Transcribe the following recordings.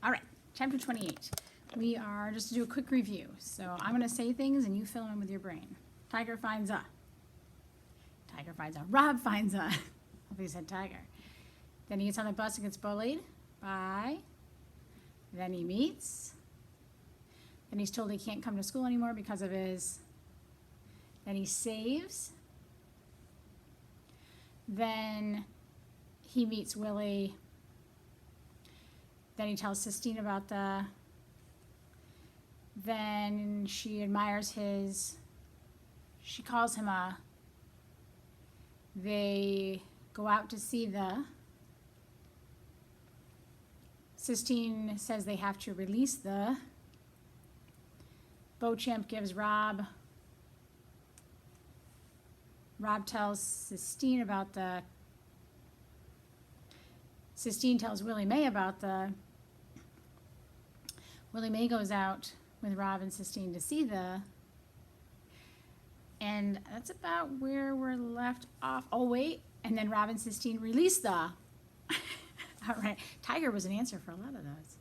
All right, chapter 28. We are just to do a quick review. So I'm going to say things and you fill in with your brain. Tiger finds a. Tiger finds a. Rob finds a. He said tiger. Then he gets on the bus and gets bullied by. Then he meets. Then he's told he can't come to school anymore because of his. Then he saves. Then he meets Willie. Then he tells Sistine about the. Then she admires his. She calls him a. They go out to see the. Sistine says they have to release the. Beauchamp gives Rob. Rob tells Sistine about the. Sistine tells Willie Mae about the. Willie Mae goes out with Rob and Sistine to see the. And that's about where we're left off. Oh, wait. And then Rob and Sistine release the. All right. Tiger was an answer for a lot of those.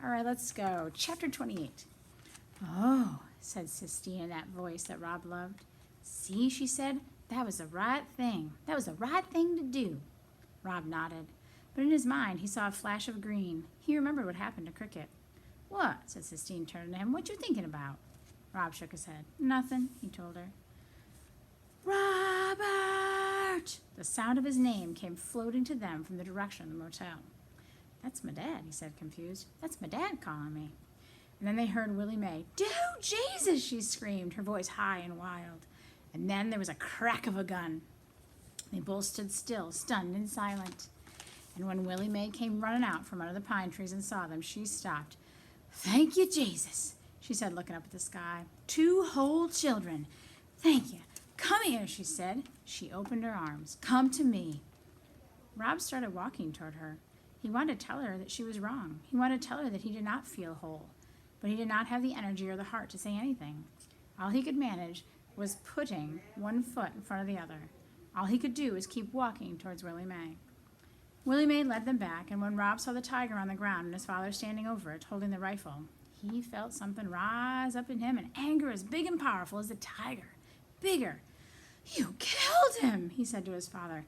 All right, let's go. Chapter 28. Oh, said Sistine in that voice that Rob loved. See, she said, that was the right thing. That was the right thing to do. Rob nodded. But in his mind, he saw a flash of green. He remembered what happened to Cricket. What? Said Sistine, turning to him. What you thinking about? Rob shook his head. Nothing, he told her. Robert! The sound of his name came floating to them from the direction of the motel. That's my dad, he said, confused. That's my dad calling me. And then they heard Willie Mae. Do Jesus, she screamed, her voice high and wild. And then there was a crack of a gun. They both stood still, stunned and silent. And when Willie Mae came running out from under the pine trees and saw them, she stopped. Thank you, Jesus, she said, looking up at the sky. 2 whole children. Thank you. Come here, she said. She opened her arms. Come to me. Rob started walking toward her. He wanted to tell her that she was wrong. He wanted to tell her that he did not feel whole. But he did not have the energy or the heart to say anything. All he could manage was putting one foot in front of the other. All he could do was keep walking towards Willie Mae. Willie Mae led them back, and when Rob saw the tiger on the ground and his father standing over it, holding the rifle, he felt something rise up in him, an anger as big and powerful as the tiger. Bigger. You killed him, he said to his father.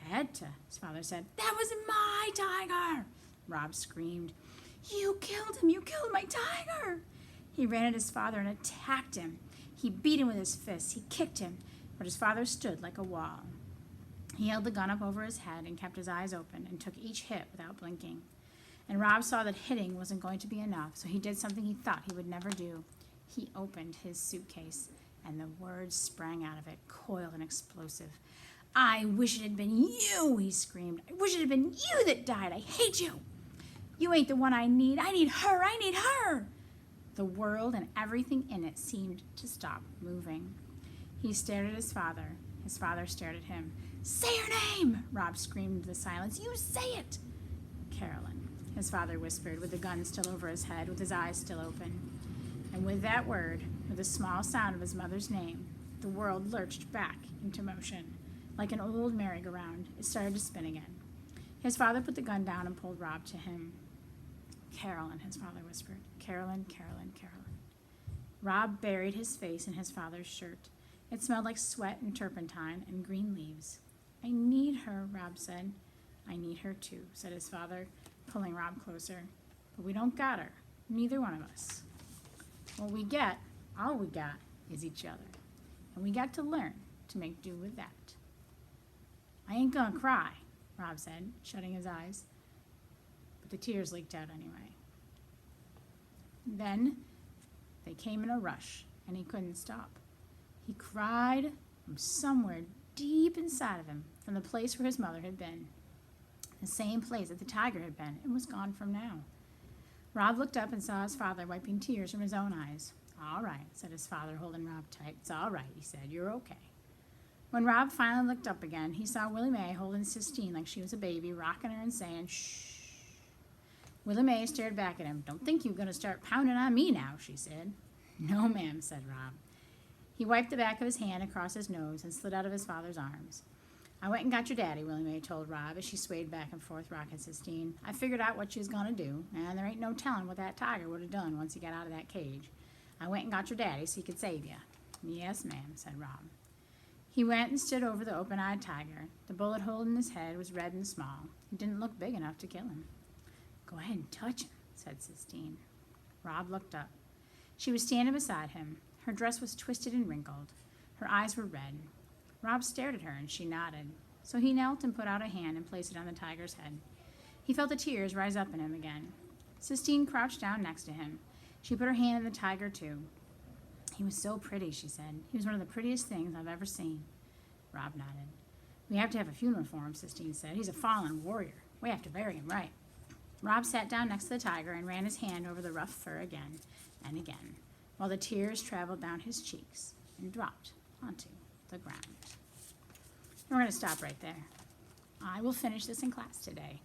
Had to, his father said. That was my tiger, Rob screamed. You killed him, you killed my tiger. He ran at his father and attacked him. He beat him with his fists, he kicked him, but his father stood like a wall. He held the gun up over his head and kept his eyes open and took each hit without blinking. And Rob saw that hitting wasn't going to be enough, so he did something he thought he would never do. He opened his suitcase, and the words sprang out of it, coiled and explosive. I wish it had been you, he screamed. I wish it had been you that died. I hate you. You ain't the one I need. I need her. I need her. The world and everything in it seemed to stop moving. He stared at his father. His father stared at him. Say her name, Rob screamed into the silence. You say it. Carolyn, his father whispered, with the gun still over his head, with his eyes still open. And with that word, with the small sound of his mother's name, the world lurched back into motion. Like an old merry-go-round, it started to spin again. His father put the gun down and pulled Rob to him. Carolyn, his father whispered. Carolyn, Carolyn, Carolyn. Rob buried his face in his father's shirt. It smelled like sweat and turpentine and green leaves. I need her, Rob said. I need her too, said his father, pulling Rob closer. But we don't got her, neither one of us. What we get, all we got, is each other. And we got to learn to make do with that. I ain't gonna cry, Rob said, shutting his eyes. But the tears leaked out anyway. Then they came in a rush, and he couldn't stop. He cried from somewhere deep inside of him, from the place where his mother had been. The same place that the tiger had been, and was gone from now. Rob looked up and saw his father wiping tears from his own eyes. All right, said his father, holding Rob tight. It's all right, he said. You're okay. When Rob finally looked up again, he saw Willie Mae holding Sistine like she was a baby, rocking her and saying, shh. Willie Mae stared back at him. Don't think you're going to start pounding on me now, she said. No, ma'am, said Rob. He wiped the back of his hand across his nose and slid out of his father's arms. I went and got your daddy, Willie Mae told Rob as she swayed back and forth, rocking Sistine. I figured out what she was going to do, and there ain't no telling what that tiger would have done once he got out of that cage. I went and got your daddy so he could save you. Yes, ma'am, said Rob. He went and stood over the open-eyed tiger. The bullet hole in his head was red and small. It didn't look big enough to kill him. Go ahead and touch him, said Sistine. Rob looked up. She was standing beside him. Her dress was twisted and wrinkled. Her eyes were red. Rob stared at her, and she nodded. So he knelt and put out a hand and placed it on the tiger's head. He felt the tears rise up in him again. Sistine crouched down next to him. She put her hand on the tiger, too. He was so pretty, she said. He was one of the prettiest things I've ever seen. Rob nodded. We have to have a funeral for him, Sistine said. He's a fallen warrior. We have to bury him right. Rob sat down next to the tiger and ran his hand over the rough fur again and again, while the tears traveled down his cheeks and dropped onto the ground. We're going to stop right there. I will finish this in class today.